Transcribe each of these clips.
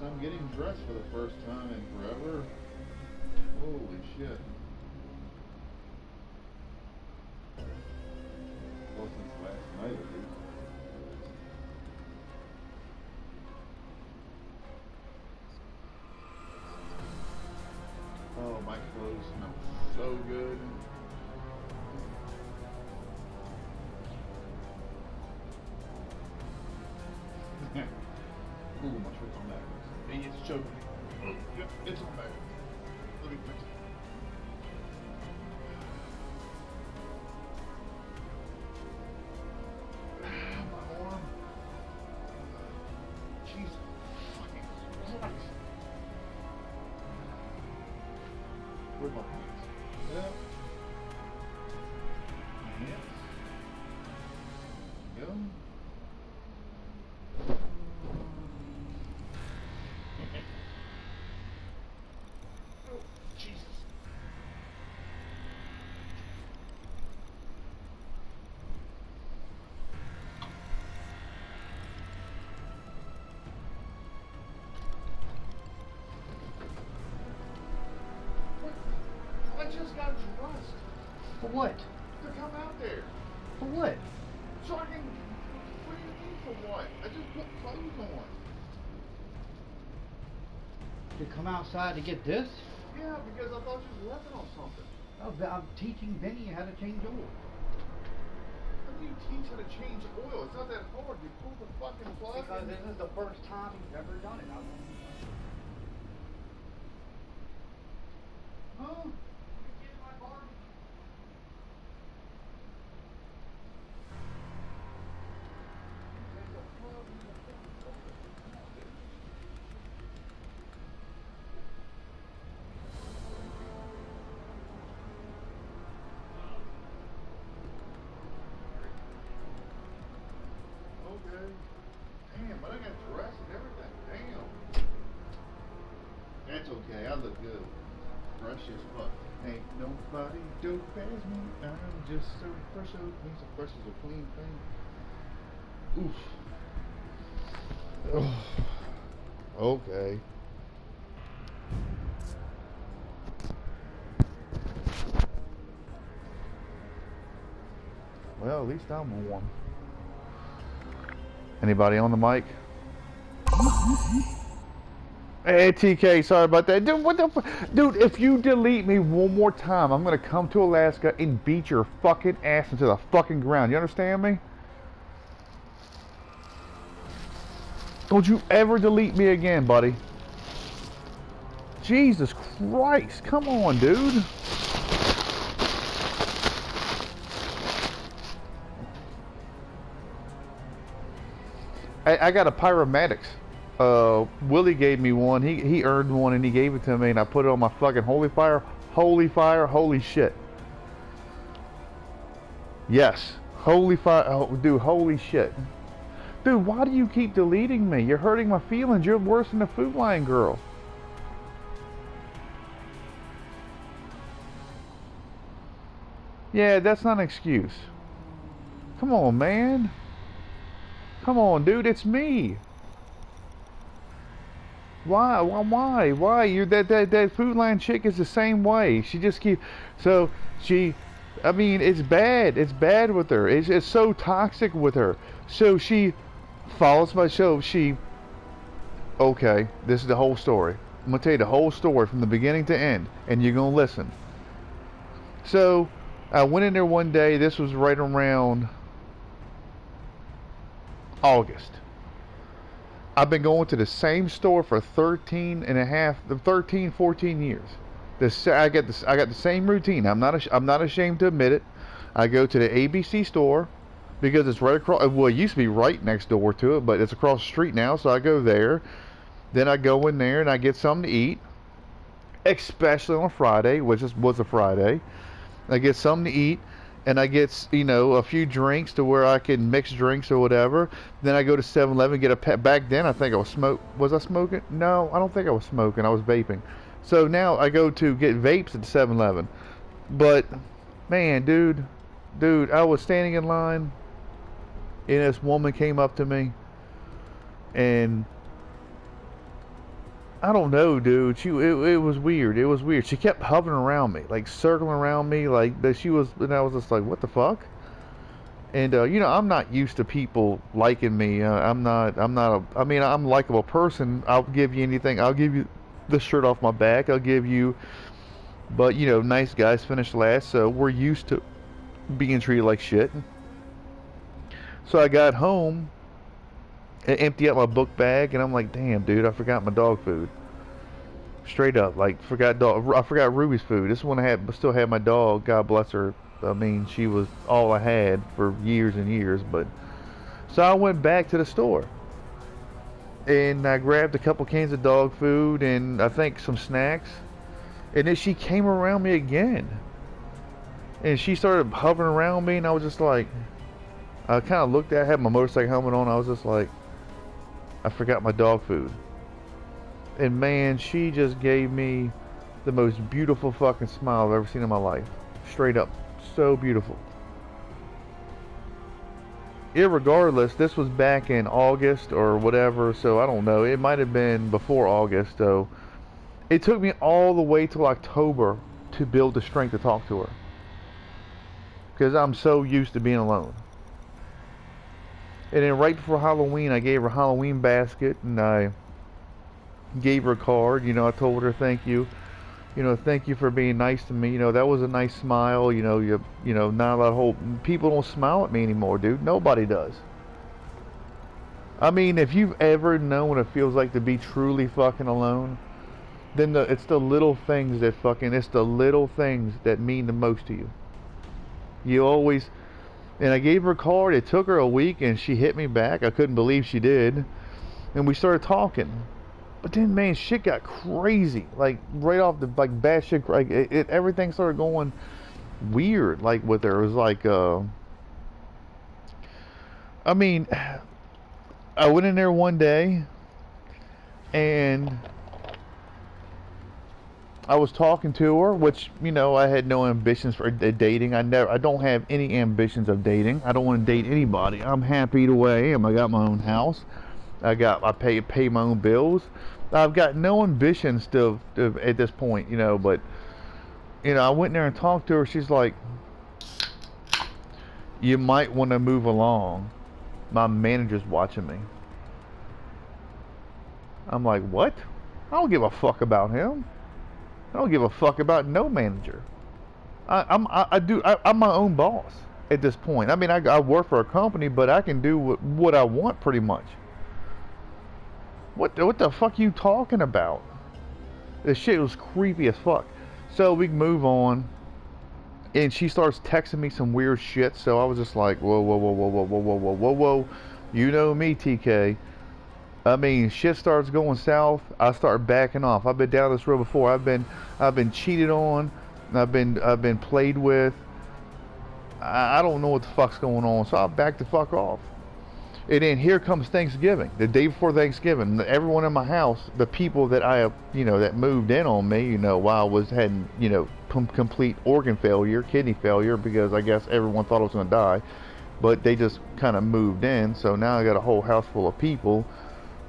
I'm getting dressed for the first time in forever. Holy shit. Well, since last night at least. Oh, my clothes smell so good. Ooh, my shirt's on backwards. Hey, it's choking me. Oh, yep, it's on backwards. Let me fix it. My arm. Jesus fucking Christ. Where's my pants? Yep. Yep. Go. Oh, Jesus. I just got dressed For what? to come out there. For what? So I can. What do you mean for what? I just put clothes on. To come outside to get this? Yeah, because I thought you was working on something. Oh, I'm teaching Vinny how to change oil. How do you teach how to change oil? It's not that hard. You pull the fucking plug. Because and- this is the first time he's ever done it. Huh? Okay. Damn, but I got dressed and everything. Damn. That's okay. I look good. Fresh as fuck. Ain't nobody dope as me. I'm just so fresh, so clean. So fresh as a clean thing. Oof. Okay. Well, at least I'm warm. Anybody on the mic? Hey TK, sorry about that. Dude, what the dude, if you delete me one more time, I'm gonna come to Alaska and beat your fucking ass into the fucking ground. You understand me? Don't you ever delete me again, buddy. Jesus Christ, come on, dude. I got a pyromatics. Willie gave me one. He earned one and he gave it to me, and I put it on my fucking holy fire. Holy fire, holy shit. Yes, holy fire, oh, dude, holy shit. Dude, why do you keep deleting me? You're hurting my feelings. You're worse than the Food Lion girl. Yeah, that's not an excuse. Come on, man. Come on, dude, it's me. Why? You're that Food Lion chick is the same way. She just keep so she. I mean, it's bad. It's bad with her. It's so toxic with her. So she follows my show. She. Okay, this is the whole story. I'm gonna tell you the whole story from the beginning to end, and you're gonna listen. So I went in there one day. This was right around August. I've been going to the same store for 13 and 14 years. I got the same routine. I'm not ashamed to admit it. I go to the ABC store because it's right across. Well, it used to be right next door to it, but it's across the street now. So I go there. Then I go in there and I get something to eat, especially on a Friday, which was a Friday. I get something to eat. And I get, a few drinks to where I can mix drinks or whatever. Then I go to 7-Eleven, get a pet. Back then, I think I was I smoking? No, I don't think I was smoking. I was vaping. So now I go to get vapes at 7-Eleven. But, man, dude, I was standing in line, and this woman came up to me, and I don't know, dude. It was weird. It was weird. She kept hovering around me, like circling around me, like that she was, and I was just like, what the fuck? And you know, I'm not used to people liking me. I mean, I'm a likable person. I'll give you anything. I'll give you the shirt off my back. I'll give you, but you know, nice guys finish last, so we're used to being treated like shit. So I got home and empty out my book bag, and I'm like, damn, dude, I forgot my dog food. Straight up, like I forgot Ruby's food. This one still had my dog. God bless her. I mean, she was all I had for years and years. But so I went back to the store and I grabbed a couple cans of dog food and I think some snacks. And then she came around me again, and she started hovering around me, and I was just like, I kind of looked at, I had my motorcycle helmet on. I was just like, I forgot my dog food. And man, she just gave me the most beautiful fucking smile I've ever seen in my life. Straight up. So beautiful. Irregardless, this was back in August or whatever, so I don't know. It might have been before August, though. It took me all the way till October to build the strength to talk to her. Because I'm so used to being alone. And then right before Halloween, I gave her a Halloween basket, and I gave her a card. You know, I told her thank you. You know, thank you for being nice to me. You know, that was a nice smile. You know, you know, not a lot of people don't smile at me anymore, dude. Nobody does. I mean, if you've ever known what it feels like to be truly fucking alone, then it's the little things that it's the little things that mean the most to you. You always, and I gave her a card. It took her a week, and she hit me back. I couldn't believe she did, and we started talking. But then, man, shit got crazy. Like right off the bad shit. Like everything started going weird. Like with her, it was like, I mean, I went in there one day, and I was talking to her, which, you know, I had no ambitions for dating. I don't have any ambitions of dating. I don't want to date anybody. I'm happy the way I am. I got my own house. I pay my own bills. I've got no ambitions to at this point, you know. But you know, I went in there and talked to her. She's like, "You might want to move along. My manager's watching me." I'm like, "What? I don't give a fuck about him. I don't give a fuck about no manager. I'm my own boss at this point. I mean, I work for a company, but I can do what I want pretty much." What the fuck are you talking about? This shit was creepy as fuck. So we move on, and she starts texting me some weird shit. So I was just like, whoa, whoa, whoa, whoa, whoa, whoa, whoa, whoa, whoa, whoa. You know me, TK. I mean, shit starts going south. I start backing off. I've been down this road before. I've been cheated on. I've been played with. I don't know what the fuck's going on. So I back the fuck off. And then here comes Thanksgiving, the day before Thanksgiving. Everyone in my house, the people that that moved in on me, you know, while I was having, you know, complete organ failure, kidney failure, because I guess everyone thought I was going to die, but they just kind of moved in. So now I got a whole house full of people,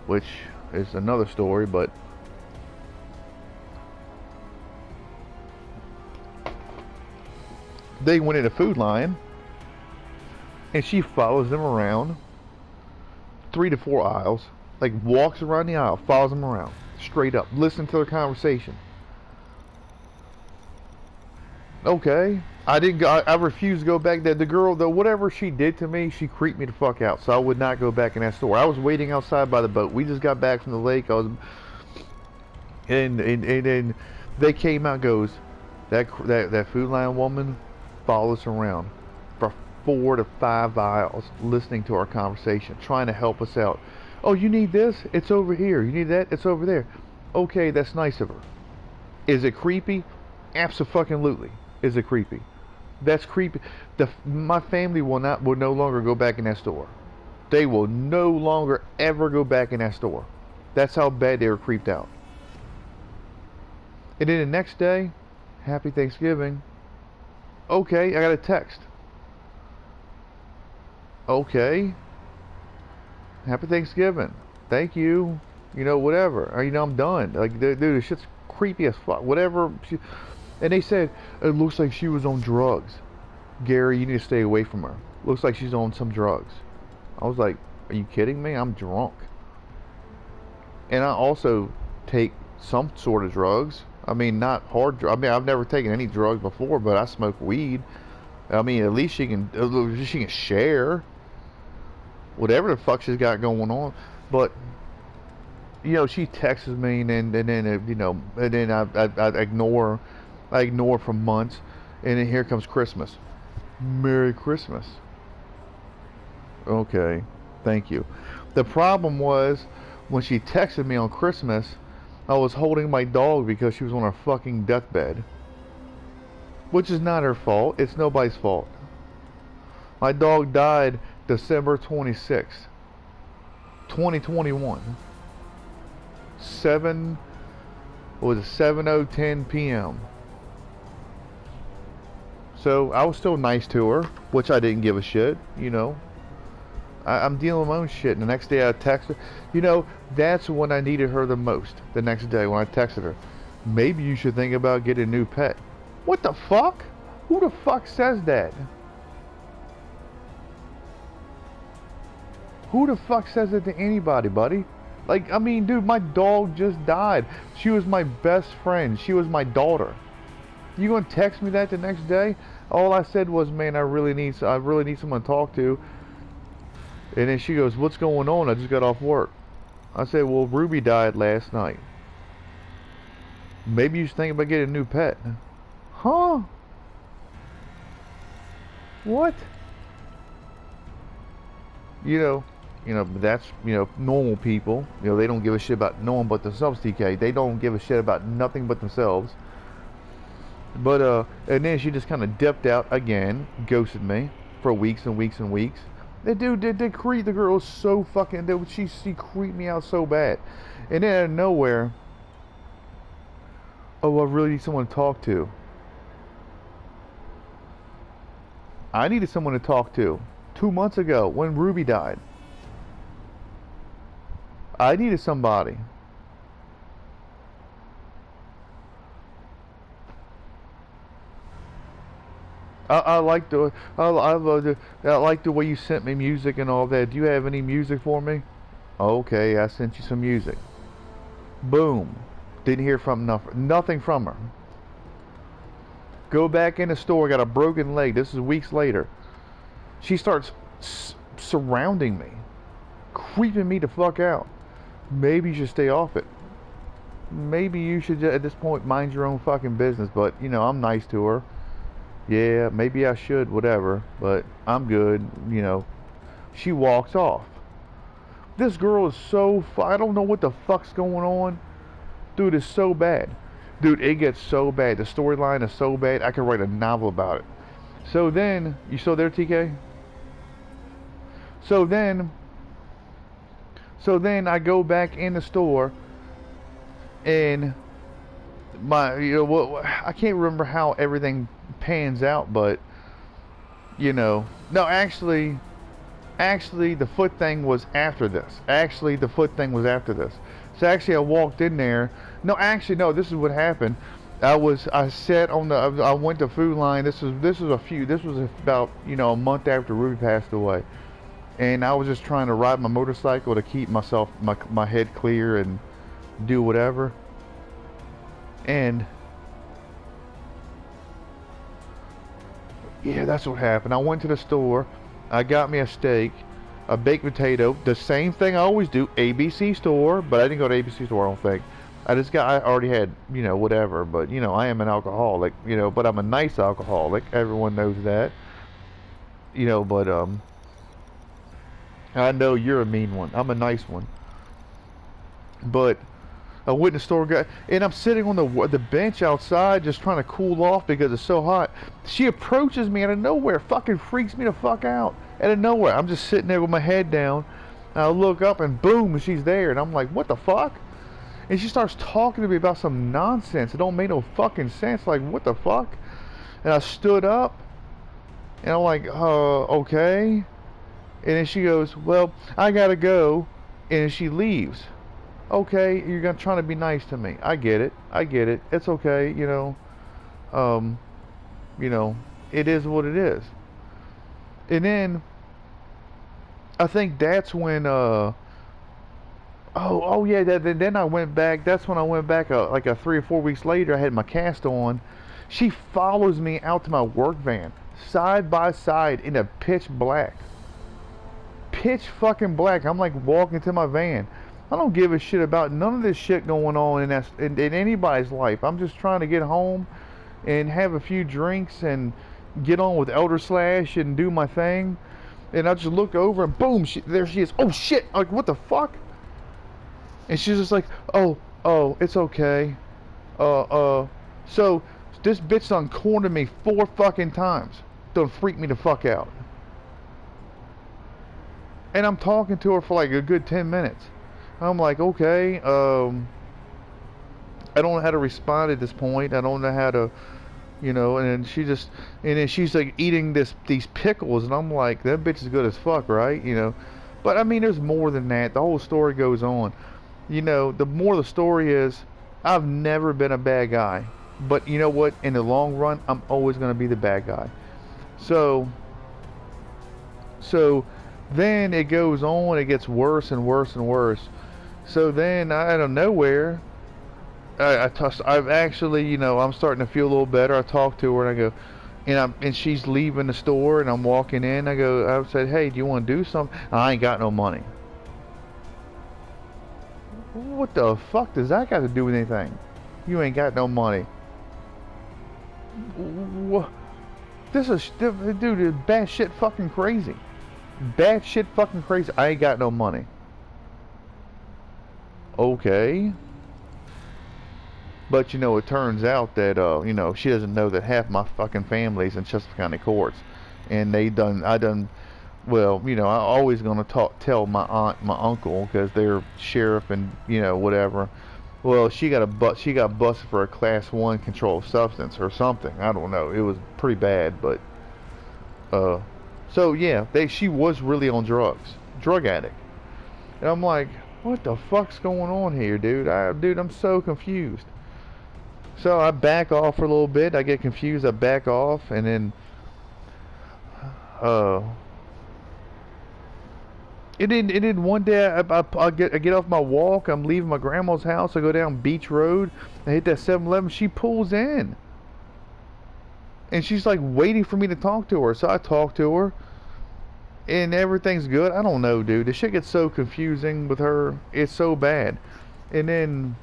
which is another story. But they went into Food Lion, and she follows them around 3 to 4 aisles, like walks around the aisle, follows them around, straight up, listen to their conversation. Okay, I refused to go back there. The girl, though, whatever she did to me, she creeped me the fuck out. So I would not go back in that store. I was waiting outside by the boat. We just got back from the lake. And then they came out. Goes that Food Lion woman follows us around for 4 to 5 aisles, listening to our conversation, trying to help us out. Oh, you need this? It's over here. You need that? It's over there. Okay, that's nice of her. Is it creepy? Abso-fucking-lutely. Is it creepy? That's creepy. My family will no longer go back in that store. They will no longer ever go back in that store. That's how bad they were creeped out. And then the next day, Happy Thanksgiving. Okay, I got a text. Okay. Happy Thanksgiving. Thank you. You know, whatever. Or, you know, I'm done. Like, dude, this shit's creepy as fuck. Whatever. And they said, it looks like she was on drugs. Gary, you need to stay away from her. Looks like she's on some drugs. I was like, are you kidding me? I'm drunk. And I also take some sort of drugs. I mean, not hard drugs. I mean, I've never taken any drugs before, but I smoke weed. I mean, at least she can share whatever the fuck she's got going on. But you know, she texts me, and then you know, and then I ignore for months, and then here comes Christmas. Merry Christmas. Okay, thank you. The problem was when she texted me on Christmas, I was holding my dog because she was on her fucking deathbed. Which is not her fault. It's nobody's fault. My dog died December 26th, 2021. 7:10 p.m. So I was still nice to her, which I didn't give a shit, you know. I'm dealing with my own shit. And the next day I texted her. You know, that's when I needed her the most. The next day when I texted her, maybe you should think about getting a new pet. What the fuck? Who the fuck says that? Who the fuck says it to anybody, buddy? Like, I mean, dude, my dog just died. She was my best friend. She was my daughter. You gonna text me that the next day? All I said was, man, I really need someone to talk to. And then she goes, what's going on? I just got off work. I said, well, Ruby died last night. Maybe you should think about getting a new pet. Huh? What? You know, that's, you know, normal people. You know, they don't give a shit about no one but themselves, TK. They don't give a shit about nothing but themselves. But, and then she just kind of dipped out again, ghosted me for weeks and weeks and weeks. That dude, the girl was so fucking, she creeped me out so bad. And then out of nowhere, oh, I really need someone to talk to. I needed someone to talk to 2 months ago when Ruby died. I needed somebody. I like the way you sent me music and all that. Do you have any music for me? Okay, I sent you some music. Boom. Didn't hear from nothing from her. Go back in the store, got a broken leg. This is weeks later. She starts surrounding me, creeping me the fuck out. Maybe you should stay off it. Maybe you should, at this point, mind your own fucking business. But, you know, I'm nice to her. Yeah, maybe I should, whatever. But I'm good, you know. She walks off. This girl is so... I don't know what the fuck's going on. Dude, it's so bad. Dude, it gets so bad. The storyline is so bad, I could write a novel about it. So then... You still there, TK? So then I go back in the store, and I can't remember how everything pans out, but no, actually the foot thing was after this. So actually I walked in there. No, this is what happened. I went to Food Line. This was about, a month after Ruby passed away. And I was just trying to ride my motorcycle to keep myself, my head clear and do whatever. And yeah, that's what happened. I went to the store. I got me a steak, a baked potato, the same thing I always do, ABC store, but I didn't go to ABC store, I don't think. I already had, whatever, but, I am an alcoholic, but I'm a nice alcoholic. Everyone knows that. But, I know you're a mean one. I'm a nice one. But I went to the store, and I'm sitting on the bench outside just trying to cool off because it's so hot. She approaches me out of nowhere, fucking freaks me the fuck out. Out of nowhere. I'm just sitting there with my head down, and I look up, and boom, she's there. And I'm like, what the fuck? And she starts talking to me about some nonsense. It don't make no fucking sense. Like, what the fuck? And I stood up, and I'm like, okay. And then she goes, well, I gotta go. And she leaves. Okay, you're gonna try to be nice to me. I get it. I get it. It's okay. Um, you know, it is what it is. And then I think that's when oh yeah, then I went back. That's when I went back like 3 or 4 weeks later. I had my cast on. She follows me out to my work van, side by side in a pitch black. Pitch fucking black. I'm like walking to my van. I don't give a shit about none of this shit going on in anybody's life. I'm just trying to get home and have a few drinks and get on with Elder Slash and do my thing. And I just look over and boom, there she is. Oh shit! I'm like, what the fuck? And she's just like, oh, it's okay. So this bitch done cornered me 4 fucking times. Done freak me the fuck out. And I'm talking to her for like a good 10 minutes. I'm like, okay, I don't know how to respond at this point. I don't know how to, and then and then she's like eating these pickles, and I'm like, that bitch is good as fuck, right? But I mean, there's more than that. The whole story goes on. The more the story is, I've never been a bad guy. But you know what? In the long run, I'm always going to be the bad guy. So then it goes on. It gets worse and worse and worse. So then, out of nowhere, I've actually, I'm starting to feel a little better. I talk to her and I go, and she's leaving the store and I'm walking in. I said, hey, do you want to do something? I ain't got no money. What the fuck does that got to do with anything? You ain't got no money. What? This is, dude, is bad shit fucking crazy. Bad shit fucking crazy. I ain't got no money. Okay. But it turns out that she doesn't know that half my fucking family's in Chester County courts, and well, I always gonna tell my aunt, my uncle, because they're sheriff and whatever. Well, she got busted for a class 1 controlled substance or something. I don't know. It was pretty bad, but so yeah, she was really on drugs, drug addict, and I'm like, what the fuck's going on here, dude? I'm so confused. So I back off for a little bit. I get confused. I back off, and then it did one day. I get off my walk. I'm leaving my grandma's house. I go down Beach Road. I hit that 7-Eleven. She pulls in, and she's like waiting for me to talk to her. So I talk to her, and everything's good. I don't know, dude. The shit gets so confusing with her. It's so bad, and then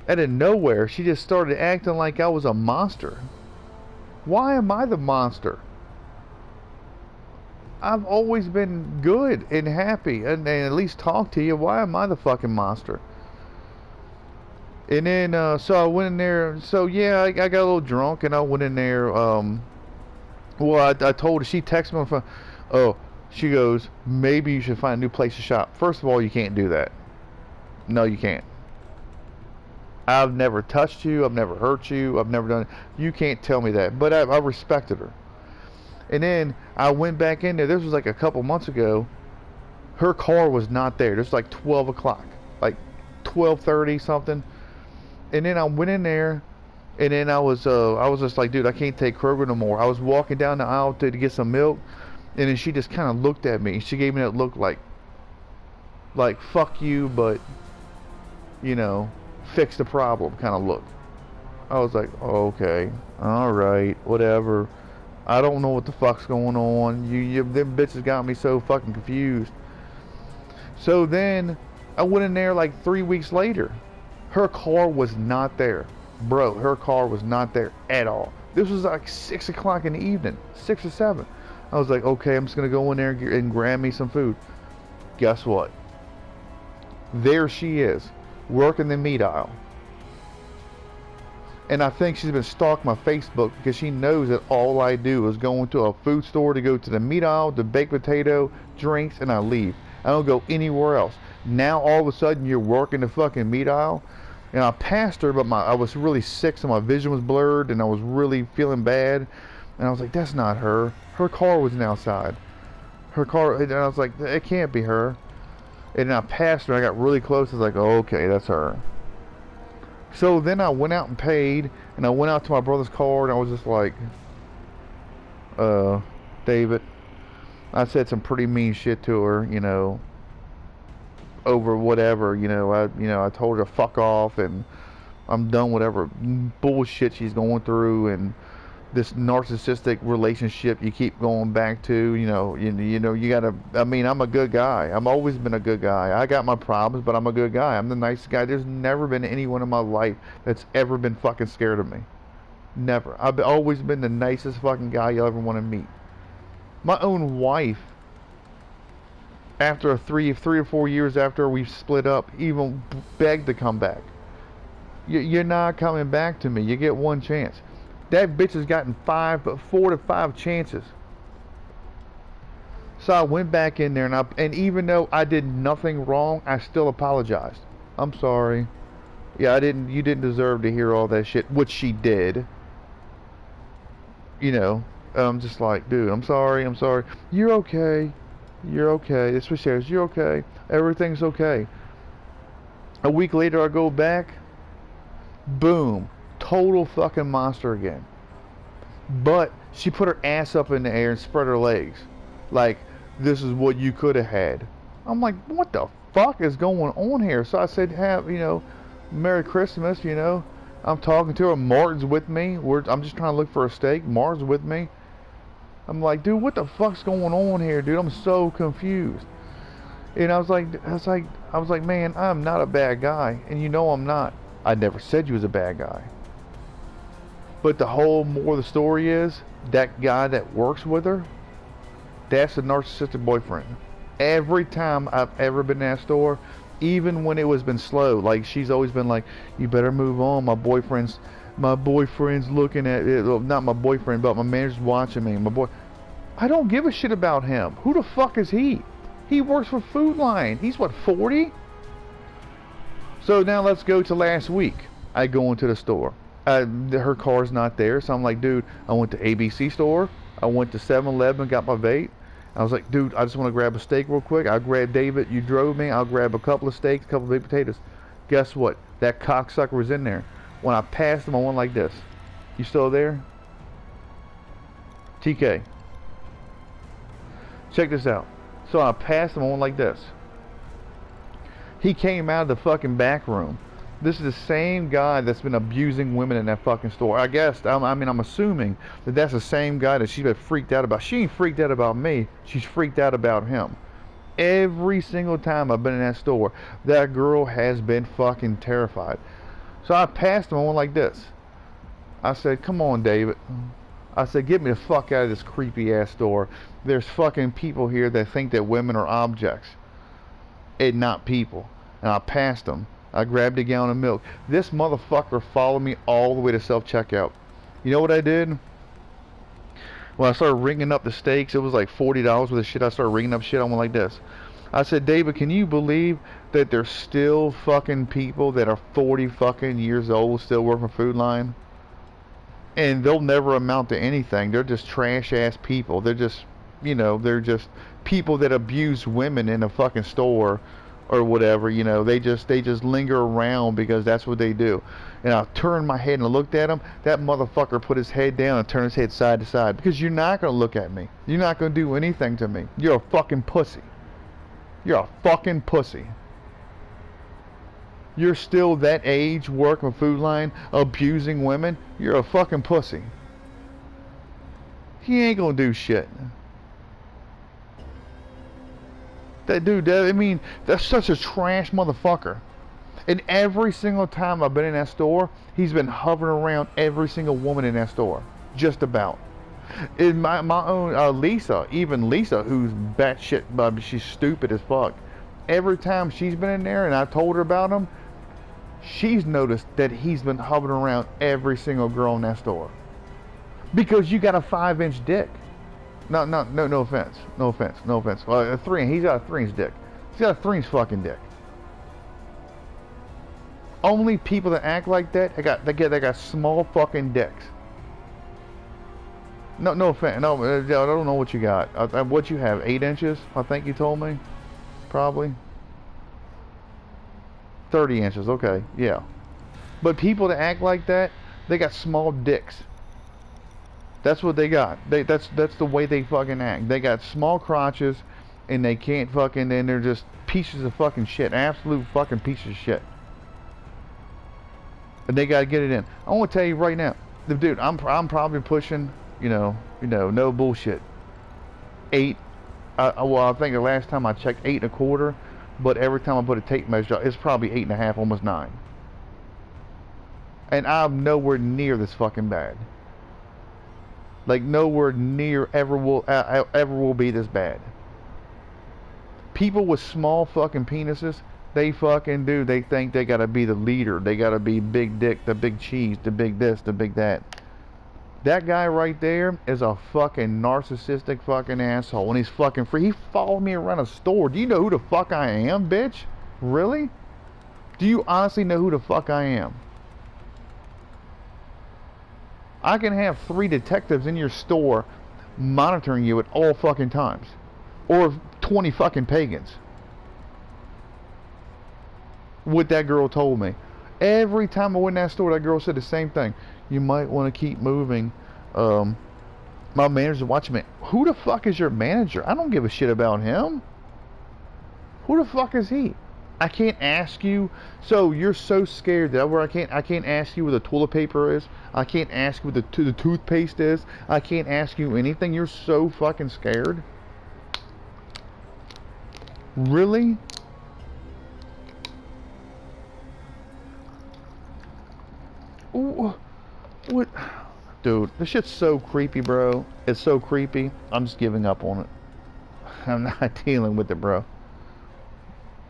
out of nowhere, she just started acting like I was a monster. Why am I the monster? I've always been good and happy and at least talk to you. Why am I the fucking monster? And then, so I went in there. So yeah, I got a little drunk and I went in there. Well, I told her, she texted me on the phone. Oh, she goes, maybe you should find a new place to shop. First of all, you can't do that. No, you can't. I've never touched you. I've never hurt you. I've never done it. You can't tell me that. But I respected her. And then I went back in there. This was like a couple months ago. Her car was not there. It was like 12 o'clock. Like 12:30 something. And then I went in there. And then I was just like, dude, I can't take Kroger no more. I was walking down the aisle to get some milk. And then she just kind of looked at me. She gave me that look like fuck you, but, fix the problem kind of look. I was like, okay, all right, whatever. I don't know what the fuck's going on. Them bitches got me so fucking confused. So then I went in there like 3 weeks later. Her car was not there. Bro, her car was not there at all. This was like 6 o'clock in the evening, 6 or 7. I was like, okay, I'm just going to go in there and grab me some food. Guess what? There she is, working the meat aisle. And I think she's been stalking my Facebook because she knows that all I do is go into a food store to go to the meat aisle, the baked potato, drinks, and I leave. I don't go anywhere else. Now all of a sudden you're working the fucking meat aisle. And I passed her, but I was really sick, so my vision was blurred, and I was really feeling bad. And I was like, that's not her. Her car was outside. Her car, and I was like, it can't be her. And then I passed her. I got really close. I was like, oh, okay, that's her. So then I went out and paid, and I went out to my brother's car, and I was just like, David, I said some pretty mean shit to her, you know, over whatever, I told her to fuck off, and I'm done whatever bullshit she's going through, and this narcissistic relationship you keep going back to, you gotta, I mean, I'm a good guy. I've always been a good guy. I got my problems, but I'm a good guy. I'm the nicest guy. There's never been anyone in my life that's ever been fucking scared of me. Never. I've always been the nicest fucking guy you'll ever want to meet. My own wife, after three or 4 years after we split up, even begged to come back. You're not coming back to me. You get one chance. That bitch has gotten 4 to 5 chances. So I went back in there, and even though I did nothing wrong, I still apologized. I'm sorry. Yeah, you didn't deserve to hear all that shit, which she did. I'm just like, dude, I'm sorry. You're okay. You're okay. That's what she says. You're okay. Everything's okay. A week later, I go back. Boom. Total fucking monster again. But she put her ass up in the air and spread her legs. Like, this is what you could have had. I'm like, what the fuck is going on here? So I said, Merry Christmas, I'm talking to her. Martin's with me. I'm just trying to look for a steak. Martin's with me. I'm like, dude, what the fuck's going on here, dude? I'm so confused. And I was like, man, I'm not a bad guy, and I'm not. I never said you was a bad guy. But the whole more of the story is, that guy that works with her, that's a narcissistic boyfriend. Every time I've ever been in that store, even when it was been slow, like she's always been like, you better move on. My boyfriend's looking at it. Well, not my boyfriend, but my manager's watching me. I don't give a shit about him. Who the fuck is he? He works for Food Lion. He's what, 40? So now let's go to last week. I go into the store. Her car's not there, so I'm like, dude, I went to ABC store. I went to 7-Eleven and got my vape. I was like, dude, I just want to grab a steak real quick. I'll grab David. You drove me. I'll grab a couple of steaks, a couple of baked potatoes. Guess what? That cocksucker was in there. When I passed him, I went like this. You still there? TK. Check this out. So I passed him, I went like this. He came out of the fucking back room. This is the same guy that's been abusing women in that fucking store. I guess, I'm assuming that that's the same guy that she's been freaked out about. She ain't freaked out about me. She's freaked out about him. Every single time I've been in that store, that girl has been fucking terrified. So I passed him, I went like this. I said, come on, David. I said, get me the fuck out of this creepy ass store. There's fucking people here that think that women are objects and not people. And I passed them. I grabbed a gallon of milk. This motherfucker followed me all the way to self-checkout. You know what I did? When I started ringing up the steaks, it was like $40 worth of shit. I started ringing up shit. I went like this. I said, David, can you believe that there's still fucking people that are 40 fucking years old still working for Food Lion? And they'll never amount to anything. They're just trash ass people. They're just, they're just people that abuse women in a fucking store or whatever. They just linger around because that's what they do. And I turned my head and I looked at him. That motherfucker put his head down and turned his head side to side. Because you're not going to look at me. You're not going to do anything to me. You're a fucking pussy. You're a fucking pussy. You're still that age working Food Lion, abusing women. You're a fucking pussy. He ain't gonna do shit. That dude, that's such a trash motherfucker. And every single time I've been in that store, he's been hovering around every single woman in that store. Just about. In my own Lisa, even Lisa, who's batshit, she's stupid as fuck. Every time she's been in there and I told her about him, she's noticed that he's been hovering around every single girl in that store. Because you got a 5-inch dick. No offense. No offense. Well, he's got a 3-inch dick. He's got a 3-inch fucking dick. Only people that act like that, they got small fucking dicks. No offense. No, I don't know what you got. What you have, 8 inches? I think you told me. Probably. 30 inches, okay, yeah. But people that act like that, they got small dicks. That's what they got. That's the way they fucking act. They got small crotches, and they can't fucking, and they're just pieces of fucking shit. Absolute fucking pieces of shit. And they gotta get it in. I want to tell you right now, dude, I'm probably pushing, no bullshit, 8. Well, I think the last time I checked 8.25, but every time I put a tape measure, it's probably 8.5, almost 9. And I'm nowhere near this fucking bad. Like nowhere near ever will be this bad. People with small fucking penises, they fucking do. They think they gotta be the leader. They gotta be big dick, the big cheese, the big this, the big that. That guy right there is a fucking narcissistic fucking asshole, and he's fucking free. He followed me around a store. Do you know who the fuck I am, bitch? Really? Do you honestly know who the fuck I am? I can have 3 detectives in your store monitoring you at all fucking times. Or 20 fucking pagans. What that girl told me. Every time I went in that store, that girl said the same thing. You might want to keep moving. My manager's watching me. Who the fuck is your manager? I don't give a shit about him. Who the fuck is he? I can't ask you. So you're so scared that where I can't ask you where the toilet paper is. I can't ask you where the toothpaste is. I can't ask you anything. You're so fucking scared. Really? Ooh, what? Dude, this shit's so creepy, bro. It's so creepy. I'm just giving up on it. I'm not dealing with it, bro.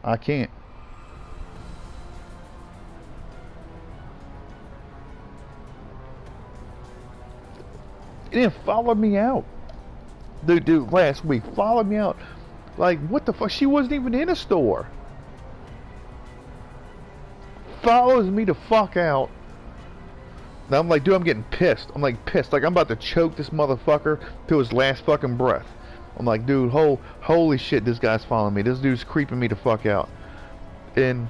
I can't. It didn't follow me out. Dude, last week followed me out. Like, what the fuck? She wasn't even in a store. Follows me the fuck out. Now I'm like, dude, I'm getting pissed. I'm like pissed. Like I'm about to choke this motherfucker to his last fucking breath. I'm like, dude, holy shit, this guy's following me. This dude's creeping me the fuck out. And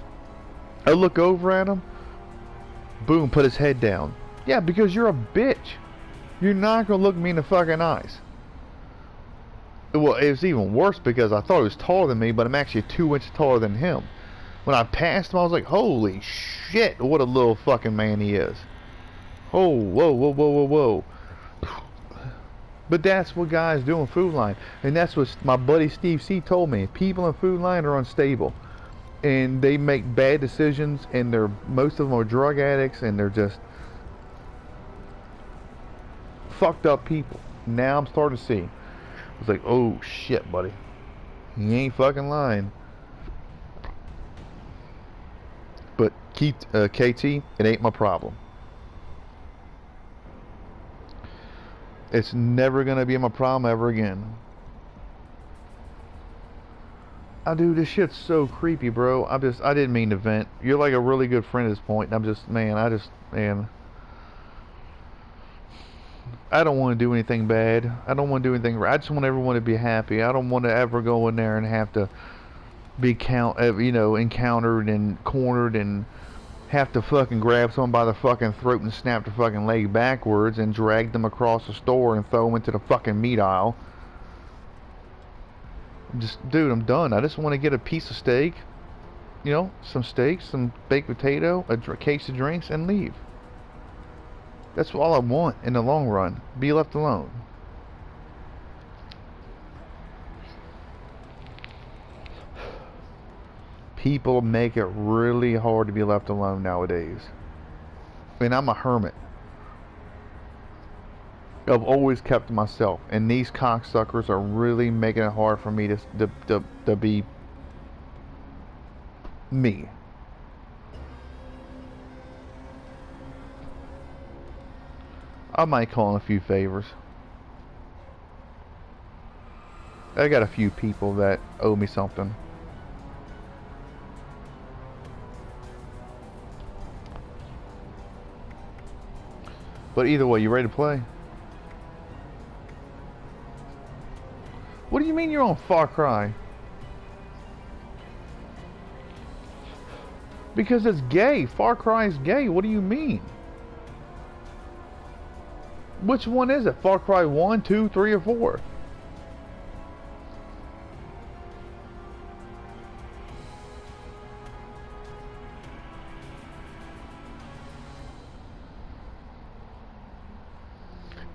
I look over at him. Boom, put his head down. Yeah, because you're a bitch. You're not gonna look me in the fucking eyes. Well, it was even worse because I thought he was taller than me, but I'm actually 2 inches taller than him. When I passed him, I was like, holy shit, what a little fucking man he is. Oh, whoa. But that's what guys do in Food Line. And that's what my buddy Steve C told me. People in Food Line are unstable. And they make bad decisions, and most of them are drug addicts, and they're just fucked up people. Now I'm starting to see. It's like, oh shit, buddy. He ain't fucking lying. But KT, it ain't my problem. It's never gonna be my problem ever again. Dude, this shit's so creepy, bro. I didn't mean to vent. You're like a really good friend at this point, and I'm just, man, I don't want to do anything bad. I don't want to do anything. I just want everyone to be happy. I don't want to ever go in there and have to be encountered and cornered and have to fucking grab someone by the fucking throat and snap their fucking leg backwards and drag them across the store and throw them into the fucking meat aisle. Dude, I'm done. I just want to get a piece of steak, some steak, some baked potato, a case of drinks, and leave. That's all I want in the long run. Be left alone. People make it really hard to be left alone nowadays. I mean, I'm a hermit. I've always kept to myself, and these cocksuckers are really making it hard for me to be me. I might call in a few favors. I got a few people that owe me something. But either way, you ready to play? What do you mean you're on Far Cry? Because it's gay. Far Cry is gay. What do you mean? Which one is it? Far Cry 1, 2, 3, or 4?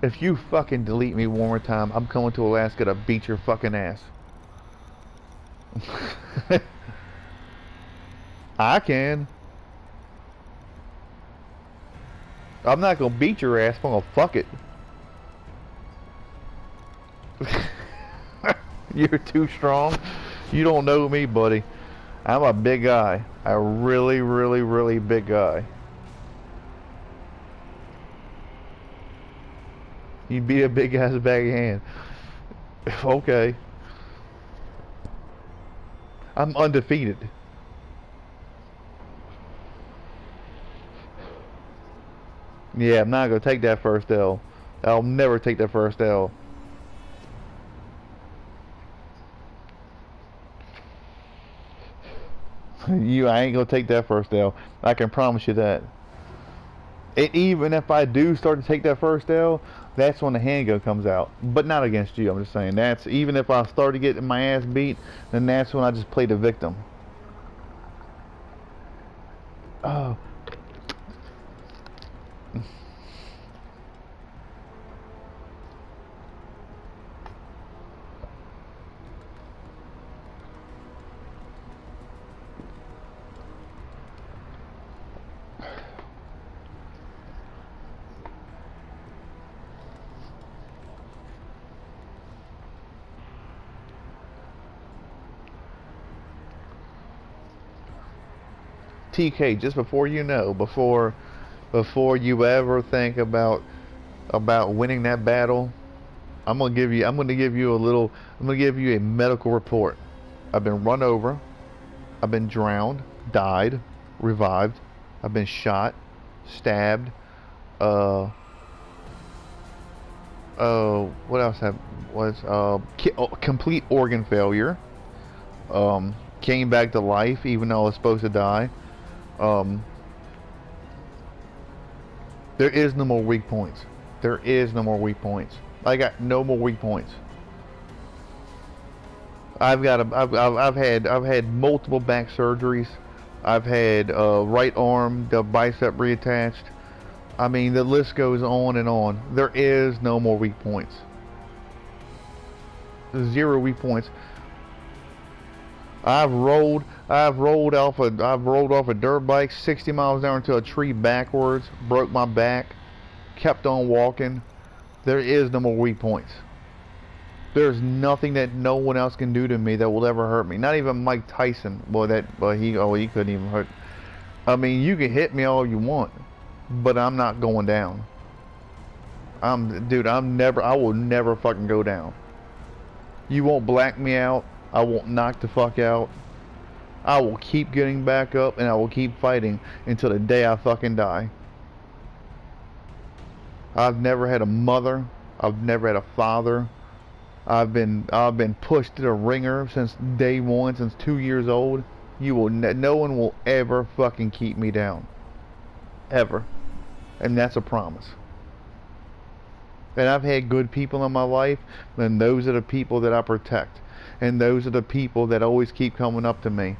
If you fucking delete me one more time, I'm coming to Alaska to beat your fucking ass. I can. I'm not gonna beat your ass, I'm gonna fuck it. You're too strong. You don't know me, buddy. I'm a big guy. A really, really, really big guy. You'd be a big ass bag of hand. Okay. I'm undefeated. Yeah, I'm not gonna take that first L. I'll never take that first L. I ain't gonna take that first L. I can promise you that. And even if I do start to take that first L, that's when the handgun comes out. But not against you, I'm just saying. That's even if I start to get my ass beat, then that's when I just play the victim. Oh. TK, just before you know, before you ever think about winning that battle, I'm gonna give you a medical report. I've been run over, I've been drowned, died, revived, I've been shot, stabbed, what else complete organ failure, came back to life even though I was supposed to die. There is no more weak points. There is no more weak points. I got no more weak points. I've had multiple back surgeries. I've had right arm, the bicep reattached. I mean, the list goes on and on. There is no more weak points. Zero weak points. I've rolled off a dirt bike 60 miles an hour into a tree backwards, broke my back, kept on walking. There is no more weak points. There's nothing that no one else can do to me that will ever hurt me. Not even Mike Tyson. He couldn't even hurt. I mean, you can hit me all you want, but I'm not going down. I will never fucking go down. You won't black me out. I won't knock the fuck out. I will keep getting back up and I will keep fighting until the day I fucking die. I've never had a mother. I've never had a father. I've been pushed to the ringer since day one, since 2 years old. No one will ever fucking keep me down. Ever. And that's a promise. And I've had good people in my life, and those are the people that I protect. And those are the people that always keep coming up to me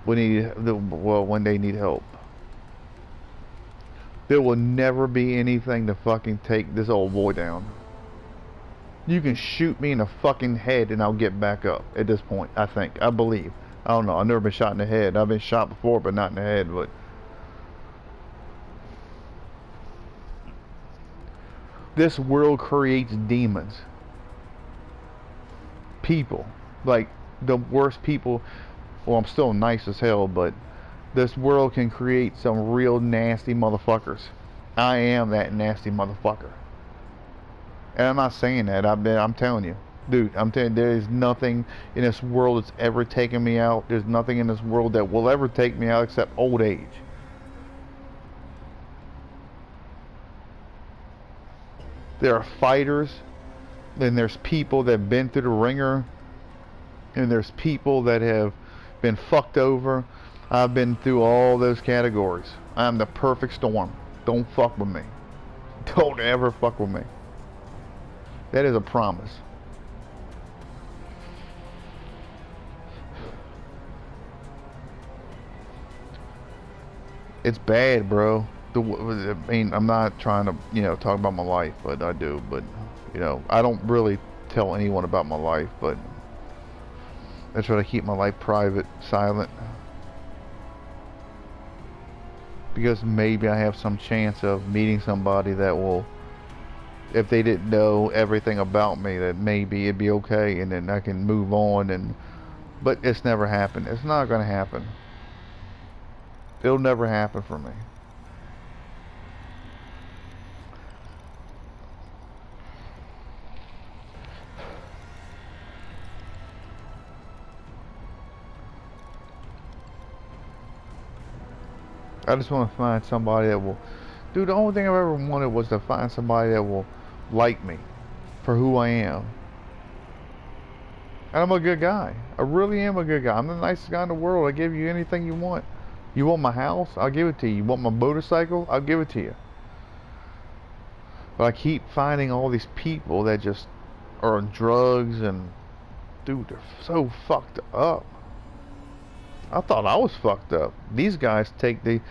when they need help. There will never be anything to fucking take this old boy down. You can shoot me in the fucking head and I'll get back up at this point, I think. I believe. I don't know. I've never been shot in the head. I've been shot before, but not in the head. But this world creates demons. People. Like, the worst people. Well, I'm still nice as hell, but this world can create some real nasty motherfuckers. I am that nasty motherfucker. And I'm not saying that. I'm telling you. Dude, I'm telling you, there is nothing in this world that's ever taken me out. There's nothing in this world that will ever take me out except old age. There are fighters, and there's people that have been through the ringer, and there's people that have been fucked over, I've been through all those categories. I'm the perfect storm. Don't fuck with me. Don't ever fuck with me. That is a promise. It's bad, bro. I mean, I'm not trying to, talk about my life, but I do. But, I don't really tell anyone about my life, but I try to keep my life private, silent. Because maybe I have some chance of meeting somebody that will, if they didn't know everything about me, that maybe it'd be okay, and then I can move on. But it's never happened. It's not going to happen. It'll never happen for me. I just want to find somebody that will... Dude, the only thing I've ever wanted was to find somebody that will like me for who I am. And I'm a good guy. I really am a good guy. I'm the nicest guy in the world. I give you anything you want. You want my house? I'll give it to you. You want my motorcycle? I'll give it to you. But I keep finding all these people that just are on drugs and... Dude, they're so fucked up. I thought I was fucked up. These guys take the...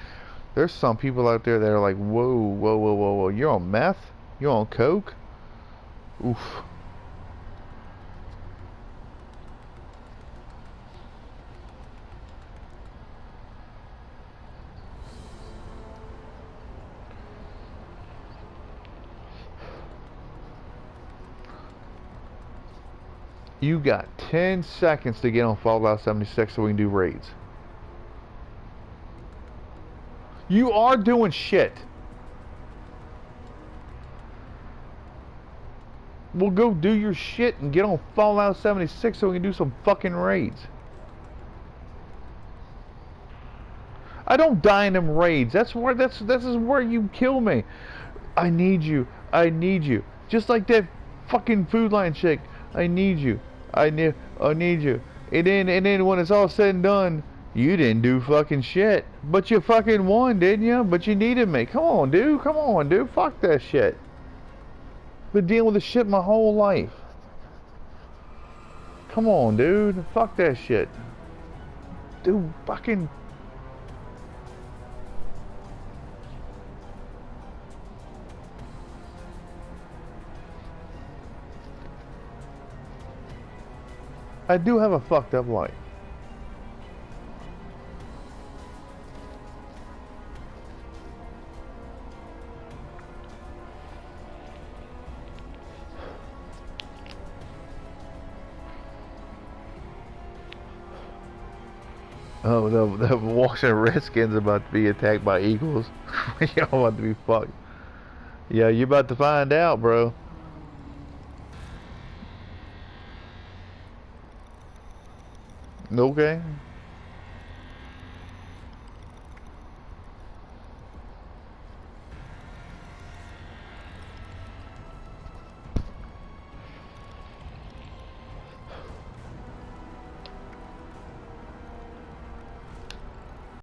There's some people out there that are like, whoa, whoa, whoa, whoa, whoa. You're on meth? You're on coke? Oof. You got 10 seconds to get on Fallout 76 so we can do raids. You are doing shit. Well, go do your shit and get on Fallout 76 so we can do some fucking raids. I don't die in them raids. This is where you kill me. I need you. I need you. Just like that fucking Food Lion chick. I need you. I need you. And then when it's all said and done, you didn't do fucking shit. But you fucking won, didn't you? But you needed me. Come on, dude. Come on, dude. Fuck that shit. Been dealing with this shit my whole life. Come on, dude. Fuck that shit. Dude, fucking... I do have a fucked up life. Oh, the Washington Redskins about to be attacked by Eagles. Y'all about to be fucked. Yeah, you about to find out, bro. Okay.